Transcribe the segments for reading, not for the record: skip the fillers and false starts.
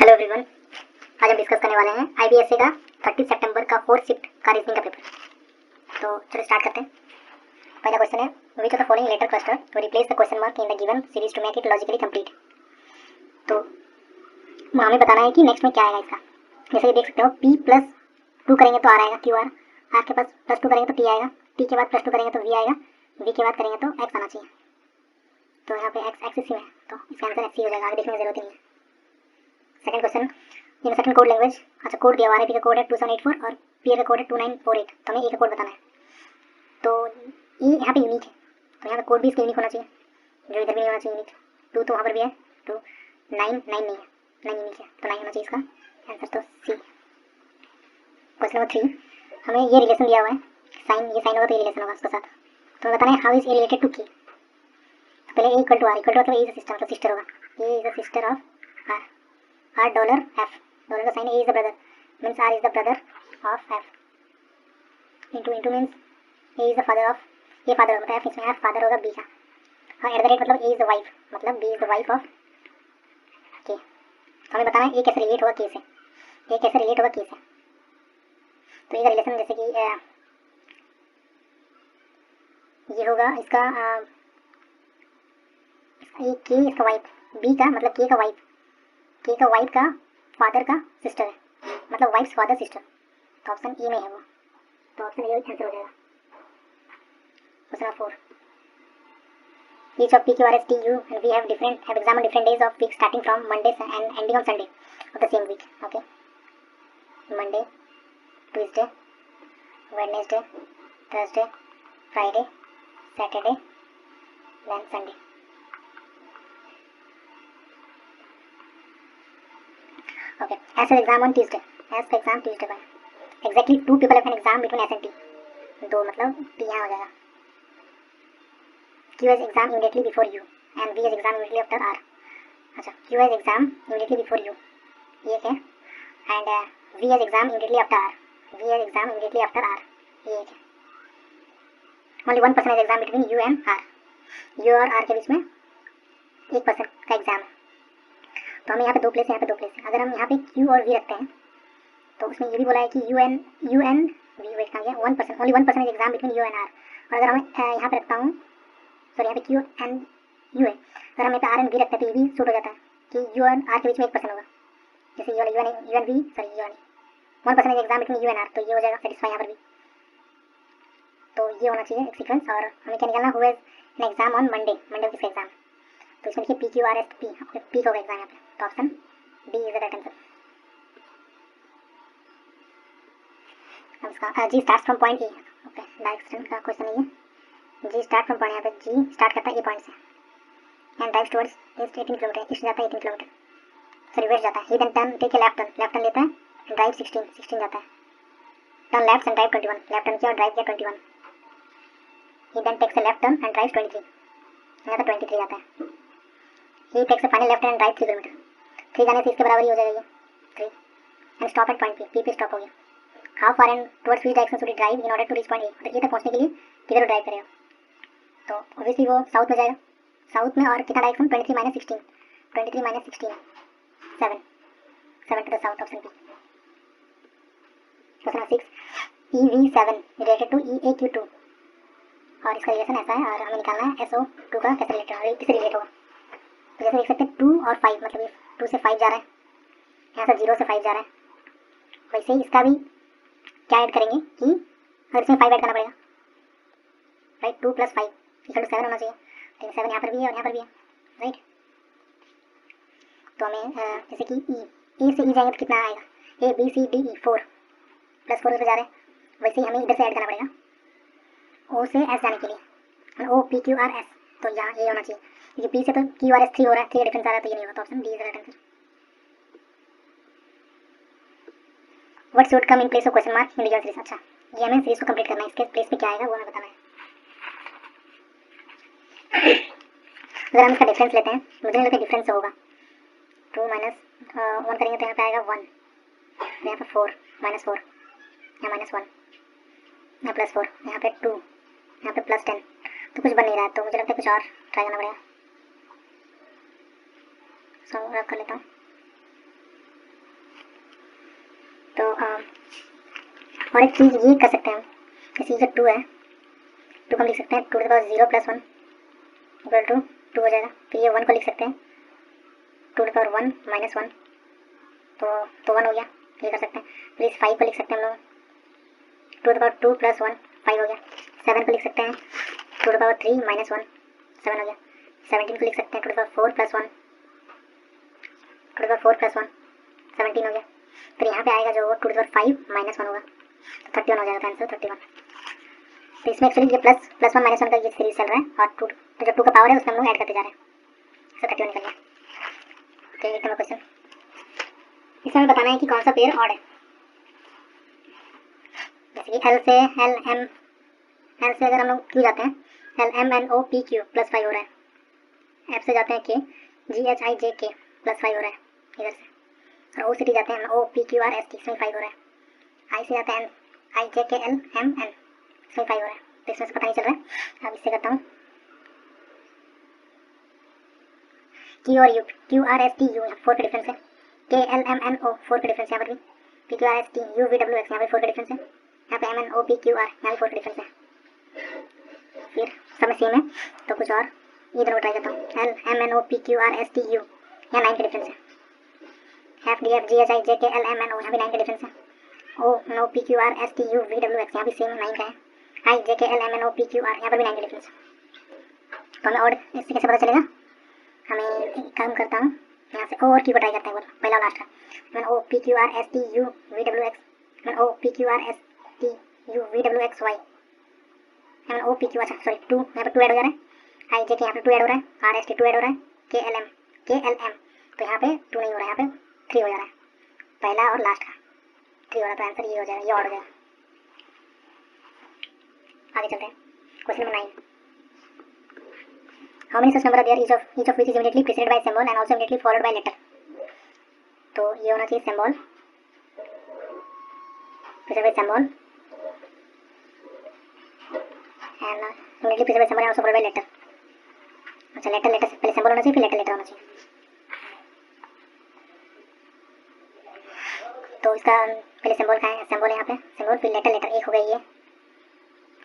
Hello everyone, आज हम discuss करने वाले हैं आईबीएसए का 30 सितंबर का 4th शिफ्ट का रीजनिंग का पेपर। तो चलो स्टार्ट करते हैं। पहला क्वेश्चन है, which of the following letter cluster to replace the question mark in the given series to make it logically complete. तो हमें बताना है कि नेक्स्ट में क्या आएगा इसका। जैसे कि देख सकते हो, p प्लस 2 करेंगे तो r आएगा, क्यू आर के पास प्लस 2 करेंगे तो t आएगा, t के बाद प्लस 2 करेंगे तो v आएगा, v के बाद करेंगे तो x आना चाहिए। तो यहाँ पे x एक्सिस में है तो इसका आंसर x ही हो जाएगा, आगे देखने की जरूरत नहीं है। Second question, in second code language, अच्छा कोड दिया हुआ है, पी का कोड है 2784 और पी का कोड है 2948। तो हमें ए का कोड बताना है। तो ये यहाँ पे यूनिक है, तो यहाँ पे कोड भी इसका यूनिक होना चाहिए, जो इधर भी नहीं होना चाहिए यूनिक। 2 तो वहाँ पर भी है, 2 9 नहीं है, 9 यूनिक है तो 9 होना चाहिए इसका आंसर, तो सी। क्वेश्चन नंबर 3, हमें ये रिलेशन दिया हुआ है, साइन, ये साइन होगा तो ये रिलेशन होगा उसके साथ। तो हमें बताना है how is A related to की। तो पहले A equal to R, equal to मतलब ए इज अ सिस्टम, तो सिस्टर होगा, A is a sister of R, R dollar F, dollar का sign A is the brother, means R is the brother of F, into means A is the father of, ये father होगा, F इसमें father होगा B का, और at the rate मतलब A is the wife, मतलब B is the wife of K. तो हमें बताना है ए कैसे रिलेट होगा के से, ए कैसे रिलेट होगा के से। तो ये रिलेशन जैसे कि ये होगा इसका ए के, इसका वाइफ, बी का मतलब के का वाइफ, के का वाइफ का फादर का सिस्टर है, मतलब वाइफ्स फादर सिस्टर। तो ऑप्शन ए में है वो, तो ऑप्शन ए आंसर हो जाएगा। Question 4, each of p q r s t u and we have examined different days of week starting from Monday and ending on Sunday of the same week. Okay, Monday, Tuesday, Wednesday, Thursday, Friday, Saturday, then Sunday. Okay, as an exam on Tuesday, as the exam Tuesday का exactly 2 people have an exam between S and T, 2 मतलब T यहाँ हो जाएगा। Q has exam immediately before U and V has exam immediately after R। अच्छा, Q has exam immediately before U, ये है, and V has exam immediately after R, V has exam immediately after R, ये है। Only one person has exam between U and R, U और R के बीच में एक person का exam है। तो हमें यहाँ पे 2 प्लेस है, यहाँ पे 2 प्लेस है। अगर हम यहाँ पे Q और V रखते हैं तो उसमें ये भी बोला है कि U and V, वेट कहाँ गया, one person, only one person is exam between U and R। और अगर हम यहाँ पे रखता हूँ, सॉरी यहाँ पे Q एंड U है, अगर हम यहाँ पे R एंड V रखते हैं तो ये भी सूट हो जाता है कि U और R के बीच में एक पर्सन होगा, जैसे U and V, sorry U and one person is exam between U and R, तो ये हो जाएगा सेटिस्फाई यहाँ पर भी। तो ये होना चाहिए एक सीक्वेंस। और हमें क्या निकालना, who has an exam on Monday, Monday किसका एग्जाम, तो इसमें देखिए P Q R S P, P का होगा एग्जाम यहाँ पे, तो option D is the right answer. इसका G start from point A, okay direct student का क्वेश्चन है ये। जी स्टार्ट फ्रॉम पॉइंट, यहाँ पे जी स्टार्ट करता है ए पॉइंट से and drives towards 18 kilometre, east जाता है 18 किलोमीटर, सॉरी वेस्ट जाता है। He then turn take a left turn लेता है एंड ड्राइव 16 जाता है, turn left and drive 21, left turn किया और ड्राइव किया 21। He then takes a left turn and drive 23, यहाँ पे 23 जाता है। He takes a final left and drive 3 kilometre, 3 जाने से इसके बराबर ही हो जाएगा ये 3, and stop at point P पे स्टॉप हो गया। How far and towards which direction should he drive in order to reach point A, मतलब ए तक पहुंचने के लिए किधर ड्राइव करेगा, तो ऑब्वियसली वो साउथ में जाएगा, साउथ में, और कितना direction 23 minus 16, 23 minus 16 7, 7 to the south, option B. Question 6, EV7 related to EAQ2, और इसका रिलेशन ऐसा है और हमें निकालना है SO2 का कैसे रिलेटेड होगा, किससे रिलेट होगा। तो जैसे देख सकते हैं 2 और 5, मतलब ये 2 से 5 जा रहा है, यहाँ से 0 से 5 जा रहा है, वैसे ही इसका भी क्या ऐड करेंगे कि अगर इसमें 5 ऐड करना पड़ेगा, राइट, 2 + 5 = 7 होना चाहिए, लेकिन 7 यहाँ पर भी है और यहाँ पर भी है, राइट। तो हमें जैसे कि ए से ई जाएंगे तो कितना आएगा, A B C D E 4 + 4 उधर जा रहे हैं, वैसे ही हमें इधर से ऐड करना पड़ेगा O से S जाने के लिए, O P Q R S, तो यहाँ ये होना चाहिए, क्योंकि P से तो Q R S 3 हो रहा है, 3 डिफरेंस आ रहा है, तो ये नहीं होगा, तो option D is right answer. What should come in place of question mark in the series, अच्छा ये हमें सीरीज को कंप्लीट करना है, इसके प्लेस पे क्या आएगा वो हमें बताना है। अगर हम इसका डिफरेंस लेते हैं, मुझे नहीं लगता डिफरेंस होगा, 2 माइनस 1 करेंगे तो यहाँ पे आएगा 1, यहाँ पे 4 -4, यहाँ -1, यहाँ +4, यहाँ पे 2, यहाँ पे +10, तो कुछ बन नहीं रहा है, तो मुझे लगता है कुछ और ट्राई करना पड़ेगा। सो रख कर लेता हूँ। और एक चीज़ ये कर सकते हैं हम, जैसे ये 2 है, 2 को हम लिख सकते हैं 2 to the power 0 plus 1 equal to 2 हो जाएगा। फिर ये 1 को लिख सकते हैं 2 टू द पावर 1 माइनस 1, तो 1 हो गया, ये कर सकते हैं। फिर इस 5 को लिख सकते हैं हम लोग 2 टू द पावर 2 प्लस 1, 5 हो गया। 7 को लिख सकते हैं 2 टू द पावर 3 माइनस 1, 7 हो गया। 17 को लिख सकते हैं 2 to the power 4 plus 1, 2 to the power 4 plus 1, 17 हो गया। फिर यहाँ पे आएगा जो 2 टू द पावर 5 माइनस 1 होगा, तो 31 हो जाएगा आंसर 31। तो इसमें एक्चुअली ये प्लस 1 माइनस 1 का ये सीरीज चल रहा है, और 2 तो जो 2 का पावर है उसमें हम लोग ऐड करते जा रहे हैं, तो 31 निकल गया। ओके, एक नंबर क्वेश्चन, इसमें हमें बताना है कि कौन सा पेयर ऑड है। जैसे कि एल से अगर हम लोग क्यू जाते हैं, LMNOPQ प्लस 5 हो रहा है। एफ से जाते हैं के, GHIJK प्लस 5 हो रहा है इधर से, और O सिटी जाते हैं OPQRST, इसमें 5 हो रहा है। आई से जाते हैं IJKLMN, इसमें 5 हो रहा है। तो इसमें से पता नहीं चल रहा है, अब इससे करता हूँ Q और U, QRST U 4 का डिफरेंस है, KLMNO 4 का डिफरेंस है यहाँ पर भी, PQRST UVWX यहाँ पर 4 का डिफरेंस है, यहाँ पे MNOPQR यहाँ भी 4 का डिफरेंस है। फिर सब में सेम है, तो कुछ और ये दोनों ट्राई करता हूँ, LMNOPQRSTU यहाँ 9 का डिफरेंस है, FDFGHIJKLMNO यहाँ भी 9 का डिफरेंस है, ONOPQRSTUVWX यहाँ भी सेम 9 का है, IJKLMNOPQR यहाँ पर भी 9 का डिफरेंस है। तो हमें और इससे कैसे पता चलेगा, हमें एक काम करता हूँ, यहाँ से O और Q को ट्राई करते हैं, पहला लास्ट का, मैंने OPQRSTUVWX, मैंने OPQRSTUVWXY, मैंने OPQ, अच्छा सॉरी 2 यहाँ पर 2 ऐड हो जा रहा है, IJK यहाँ पे 2 ऐड हो रहा है, RST 2 ऐड हो रहा है, KLM तो यहाँ पे 2 नहीं हो रहा है, यहाँ पे 3 हो जा रहा है, पहला और लास्ट का 3 हो रहा है, तो आंसर ये हो जाएगा, ये ऑड हो जाएगा। आगे चलते हैं, question number 9, how many such number are there each of which is immediately preceded by symbol and also immediately followed by letter। तो ये होना चाहिए symbol preceded by symbol and immediately preceded by symbol and also followed by letter। अच्छा, letter से पहले symbol होना चाहिए, फिर लेटर होना चाहिए। तो इसका पहले symbol का है, symbol है यहाँ पे, symbol फिर लेटर एक हो गई ये,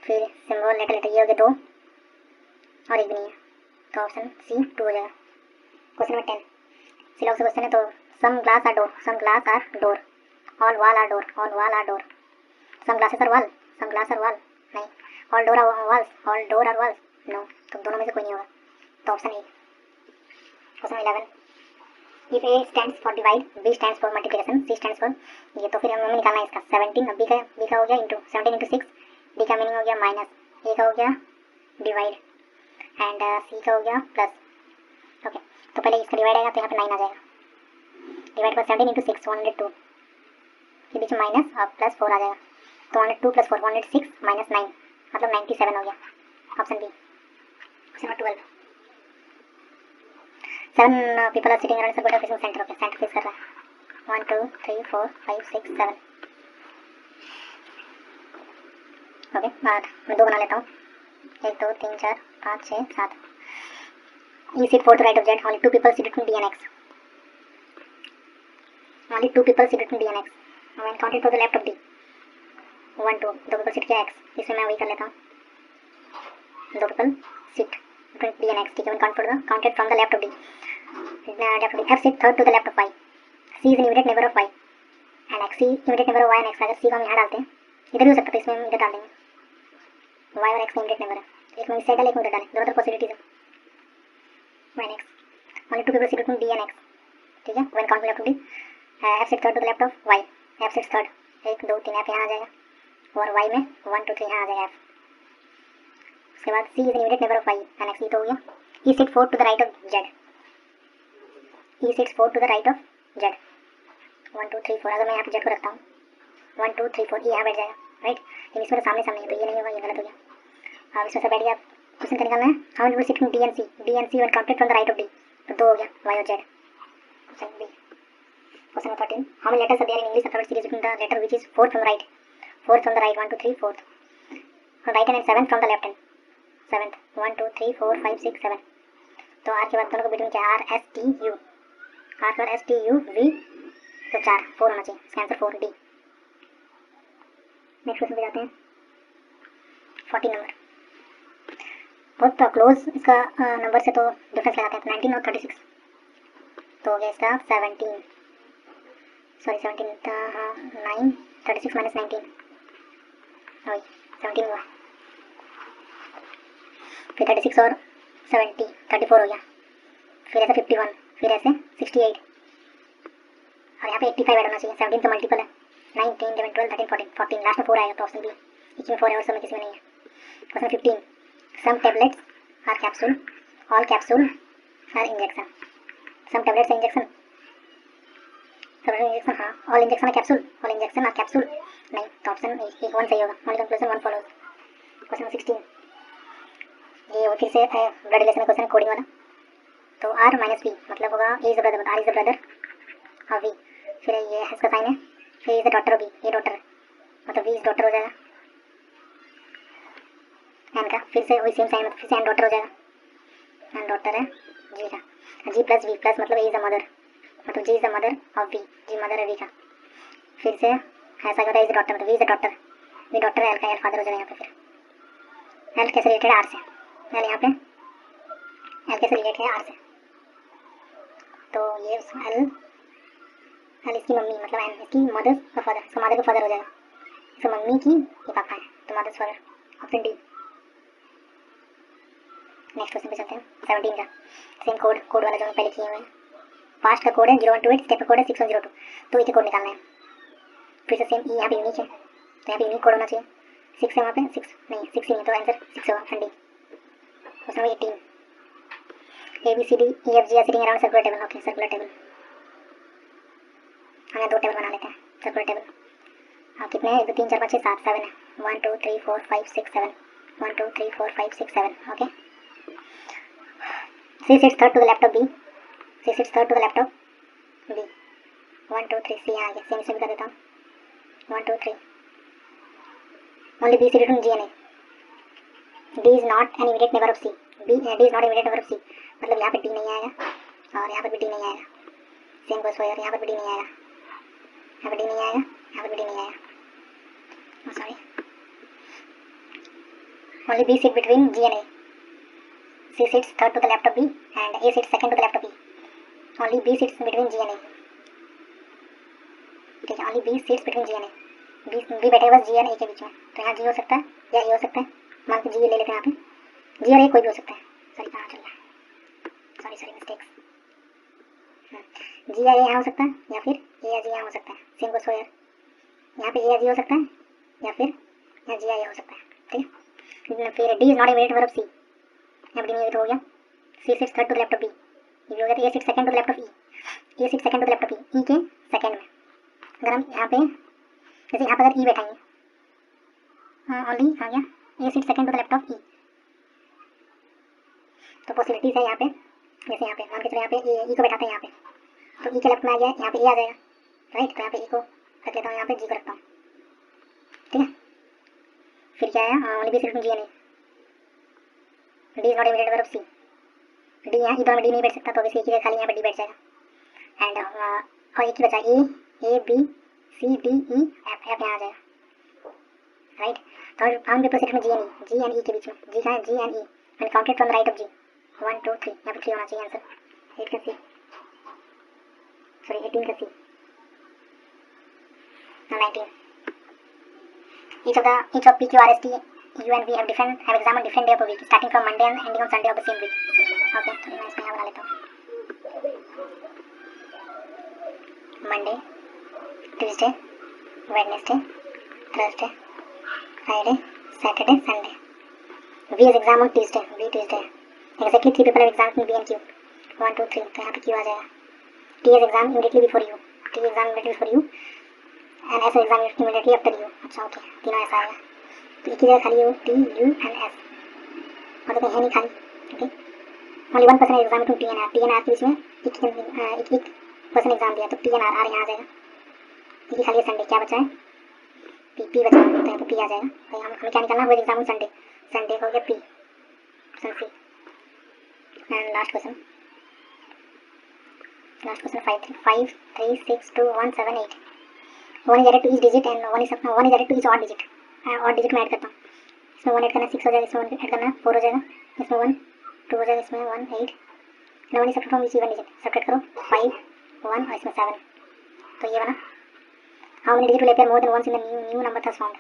फिर symbol लेटर ये हो गए 2 और एक भी नहीं है, तो ऑप्शन सी 2 हो जाएगा। क्वेश्चन नंबर 10, सिलेबस क्वेश्चन है, तो some glass are door, some glass are door, all wall are door, all wall are door, some glasses are wall, some glass are wall, नहीं, all door are walls, all door are walls, no, तो दोनों में से कोई नहीं होगा, तो option A. Question 11, if A stands for divide, B stands for multiplication, C stands for ये, तो फिर हमें निकालना है इसका 17, बी का हो गया इंटू 17 इंटू 6, डी का मीनिंग हो गया माइनस, ए का हो गया डिवाइड एंड सी का हो गया प्लस। ओके, तो पहले इसका डिवाइड आएगा तो यहाँ पे 9 आ जाएगा, डिवाइड पर 17 इंटू 6 102 के बीच में माइनस और प्लस 4 आ जाएगा, तो 102 प्लस 4 106 माइनस 9 मतलब 97 हो गया, option B. Question number 12, 7 people are sitting around a circle facing center, okay centre face कर रहा है, 1 2 3 4 5 6 7, ओके बाद मैं 2 बना लेता हूँ, 1 2 3 4 5 6 7, E sit 4 to right of Z, only 2 people sit between D and X, only 2 people sit between D and X, when counted for the left of D, 1 2 2 people sit किया X, इसमें मैं वही कर लेता हूँ, 2 people sit between D and X, ठीक है, when counted from the left of D, F sit third to the left of Y, C is an immediate neighbor of Y and X, C immediate neighbor of Y and X, अगर C को हम यहाँ डालते हैं, इधर भी हो सकता है, इसमें हम इधर डाल देंगे, Y और X में immediate neighbor है, एक में इस साइड डाले, एक में उधर डालें, दोनों तरफ पॉसिबिलिटीज है, when X, only 2 people sit between D and X, ठीक है, when count left of D, F sit third to the left of Y, F sits third, 1 2 3 F यहाँ आ जाएगा, और Y में 1 2 3 यहाँ आ जाएगा F, उसके बाद C is an immediate neighbor of Y and X, ये तो हो गया, E sit 4 to the right of Z, E sits 4 to the right of Z, 1 2 3 4, अगर मैं यहाँ पे Z को रखता हूँ 1 2 3 4, E यहाँ बैठ जाएगा, राइट, लेकिन इसमें तो सामने सामने है, तो ये नहीं होगा, ये गलत हो गया। अब इसमें से बैठ गया, क्वेश्चन क्या निकालना है, how many people sit in D and C when counted from the right of D, तो 2 हो गया, Y और Z, option B. Question number 13, how many letters are there in English alphabet series between the letter which is fourth from the right, 1 2 3 4, from right hand and 7th from the left hand, 7th 1 2 3 4 5 6 7, तो R के बाद दोनों को between क्या, R S T U, R के बाद S T U V, तो 4 होना चाहिए, इसका आंसर 4 D। नेक्स्ट क्वेश्चन पे जाते हैं। 14 नंबर, बहुत क्लोज इसका नंबर से तो डिफरेंस लगाते हैं। तो 19 और 36 तो हो गया इसका 17, सॉरी 17 था, हाँ 9, 36 माइनस 19 वही 17 हुआ। फिर 36 और 70 34 हो गया। फिर ऐसे 51, फिर ऐसे 68 और यहाँ पे 85 ऐड होना चाहिए। 17 का मल्टीपल है 9, 10, 11, 12, 13, 14, 14 लास्ट में 4 आएगा तो ऑप्शन बी। इसमें 4 है और सब में किसी में नहीं है। Question 15, some tablets are capsule, all capsule are injection. Some tablets injection, सब इंजेक्शन, हाँ ऑल इंजेक्शन है capsule, all injection are capsule नहीं, तो ऑप्शन एक 1 सही होगा। Only conclusion 1 follows. क्वेश्चन 16, ये वो फिर से ब्लड रिलेशन क्वेश्चन कोडिंग वाला। तो आर माइनस बी मतलब होगा A is the brother, R is the brother और वी, फिर ये इसका साइन है, फिर is the daughter of B, ये डॉटर है मतलब वी इज डॉटर हो जाएगा एन का, फिर से वही सेम साइन मतलब फिर से एन डॉटर हो जाएगा, एन डॉटर है जी का, जी प्लस वी प्लस मतलब ए इज द मदर मतलब G is the mother of V, G mother है वी का, फिर से ऐसा होता है इज द डॉटर मतलब V is the daughter, V daughter है एल का, एल फादर हो जाएगा यहाँ पे। फिर एल कैसे रिलेटेड आर से, एल यहाँ पे एल कैसे रिलेटेड है आर से, तो ये एल एल इसकी मम्मी मतलब एन इसकी मदर का फादर, इसका मदर का फादर हो जाएगा, इसका मम्मी की ये पापा है तो mother's father, option D. Next question पे चलते हैं 17 का। सेम कोड वाला जो हम पहले किए हुए हैं। पास्ट का कोड है 0128, स्टेप का कोड है 6102, तो इसे कोड निकालना है। फिर से सेम यहाँ पे यूनिक है तो यहाँ पे यूनिक कोड होना चाहिए। 6 है वहाँ पे 6 नहीं 6 ही नहीं तो आंसर 6 होगा, option D. Question number 18, ABCDEFG are sitting around circular table. Okay circular table, हम यहाँ 2 टेबल बना लेते हैं सर्कुलर टेबल। हाँ कितने हैं, 1 2 3 4 5 6 7 7 है, 1 2 3 4 5 6 7, 1 2 3 4 5 6 7, okay. C sits third to the left of B, C sits third to the left of B, 1 2 3 C आ गया, सेम सेम कर देता हूँ 1 2 3, only B is written G and A, D is not an immediate neighbor of C, D is not immediate neighbor of C मतलब यहाँ पे D नहीं आएगा और यहाँ पर भी D नहीं आएगा, सेम गोस फॉर यहाँ पर भी D नहीं आएगा, यहाँ पर D नहीं आएगा, यहाँ पर भी D नहीं आएगा, sorry, only B sit between G and A, C sits third to the left of B and A sits second to the left of B, only B sits between G and A, ठीक है, only B sits between G and A, B बैठेगा बस G और A के बीच में, तो यहाँ G हो सकता है या A हो सकता है, मान के G ले लेते हैं यहाँ पे, G और A कोई भी हो सकता है, सॉरी कहाँ चल रहा है, सॉरी मिस्टेक्स, G या A यहाँ हो सकता है या फिर A या G यहाँ हो सकता है, सेम गोस फॉर यहाँ पे A या G हो सकता है या फिर यहाँ G या A हो सकता है, ठीक है। फिर D is not immediate neighbour of C, यहाँ पर नहीं हो गया, C sits third to the left of B, ये भी हो गया, तो A sits second to the left of E, A sits second to the left of E, E के सेकंड में, अगर हम यहाँ पे जैसे यहाँ पर अगर E बैठाएंगे, हाँ ओनली आ गया, A sits second to the left of E, तो पॉसिबिलिटीज है यहाँ पे, जैसे यहाँ पे मान के चलो यहाँ पे E को बैठाते हैं यहाँ पे, तो E के लेफ्ट में आ गया, यहाँ पे A आ जाएगा, राइट, तो यहाँ पे E को रख लेता हूँ, यहाँ पे G को रखता हूँ, ठीक है। फिर क्या आया, ओनली बी सिर्फ G नहीं, D is not immediate neighbour of C, D यहाँ इधर में D नहीं बैठ सकता तो वैसे एक ही जगह खाली यहाँ पे D बैठ जाएगा, एंड और एक ही बचा A B C D E F, F यहाँ आ जाएगा, राइट। तो हम पेपर सेट में G एंड E के बीच में, G कहाँ है, G and E and counted from the right of G, 1 2 3, यहाँ पे 3 होना चाहिए आंसर, 8 का C, सॉरी 18 का C, 19। Each of P, Q, R, S, T, U and V have examined different day of a week, starting from Monday and ending on Sunday of the same week. Okay, तो मैं इसमें यहाँ बना लेता हूँ, Monday, Tuesday, Wednesday, Thursday, Friday, Saturday, Sunday. V is exam on Tuesday, V Tuesday. Exactly 3 people have examined B and Q. 1 2 3, तो यहाँ पे Q आ जाएगा. T is exam immediately before U. T exam immediately before U. And S exam immediately after U. अच्छा okay, तीनों ऐसा आएगा. तो एक ही जगह खाली हो T, U and S. मतलब कहीं है नहीं खाली. Okay. Only 1% exam to T and R. T and R के बीच में एक पर्सन एग्जाम दिया तो T and R यहाँ आ जाएगा. एक ही खाली है संडे. क्या बचा है? P बचा है. तो यहाँ पे P आ जाएगा. तो हमें क्या निकालना है? वो एग्जाम संडे. संडे हो गया P. Option C. And last question 5 3 6 2 1 7 8. 1 is added to each digit and one is added to each odd digit. और डिजिट में ऐड करता हूँ। इसमें 1 ऐड करना है 6 हो जाएगा, इसमें 1 ऐड करना है 4 हो जाएगा, इसमें 1 2 हो जाएगा, इसमें 1 8। No one subtract from each even digit, subtract करो 5 1 और इसमें 7। तो ये बना। How many digit will appear more than once in the new number thus found.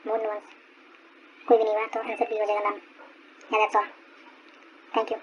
More than once कोई भी नहीं बना, तो आंसर बी हो जाएगा none. That's all. Thank you.